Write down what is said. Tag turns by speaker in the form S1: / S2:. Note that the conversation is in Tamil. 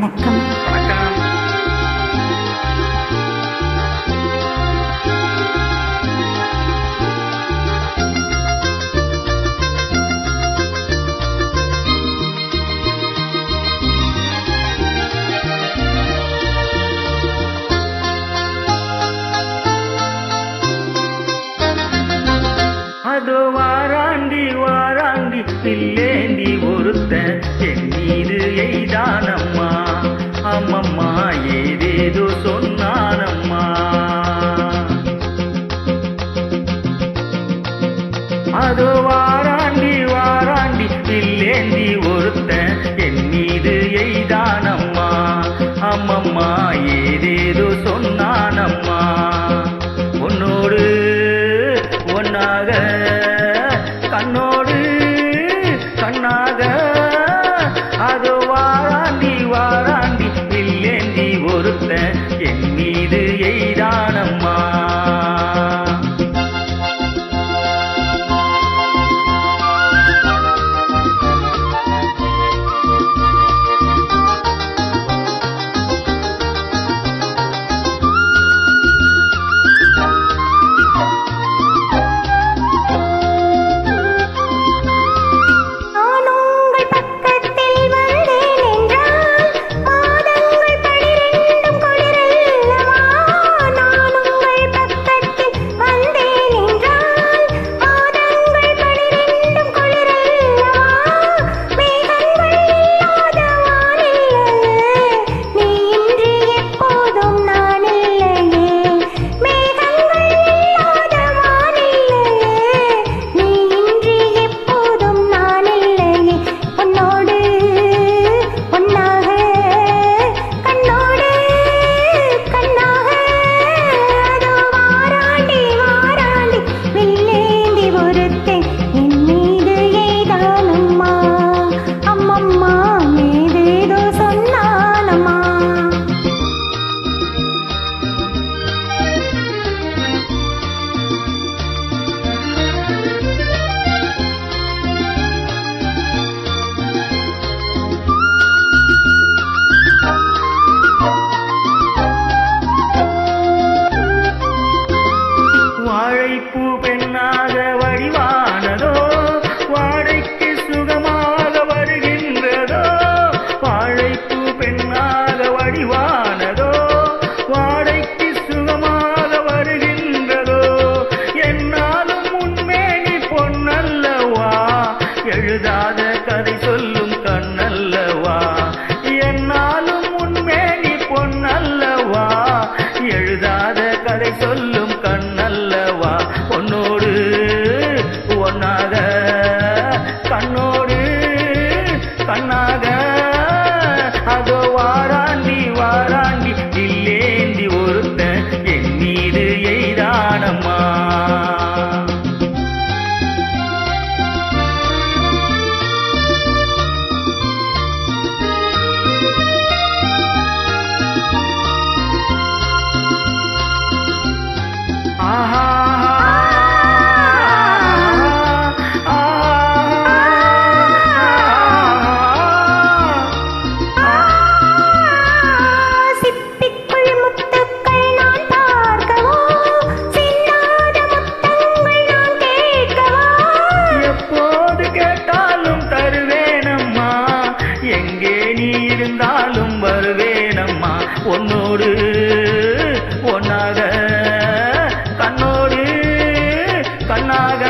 S1: வணக்கம்.
S2: அதோ வாராண்டி வாராண்டி இல்லேந்தி ஒருத்த என் மீது எய்தானம்மா, அம்மம்மா ஏதேதோ சொன்னானம்மா. அதோ வாராண்டி வாராண்டி இல்லேந்தி ஒருத்த என் மீது எய்தானம்மா, அம்மம்மா ஏதேதோ சொன்னானம்மா. உன்னோடு ஒன்னாக கண்ணோடு கண்ணாக அது வாராண்டி வாராண்டி இல்லேந்தி ஒருத்த என் மீது எய்தானம்மா. வாழைப்பூ பெண்ணாக வடிவானதோ, வாழைக்கு சுகமாக வருகின்றதோ. வாழைப்பூ பெண்ணாக வடிவானதோ, வாழைக்கு சுகமாக வருகின்றதோ. என்னாலும் உன்மேனி பொன்னல்லவா, எழுதாத கதை சொல்லும் கண்ணல்லவா. என்னாலும் உன்மேனி பொன்னல்லவா, எழுதாத கதை சொல்லும் கண்ணல்லவா. பொன்னோடு ஒன்னாக கண்ணோடு கண்ணாக அதோ வாராண்டி வாராண்டி இல்லேந்தி ஒருத்த என் மீது எய்தானம்மா. ஆஹா எங்கே நீ இருந்தாலும் வருவேனம்மா. உன்னோடு ஒன்னாக கண்ணோடு கண்ணாக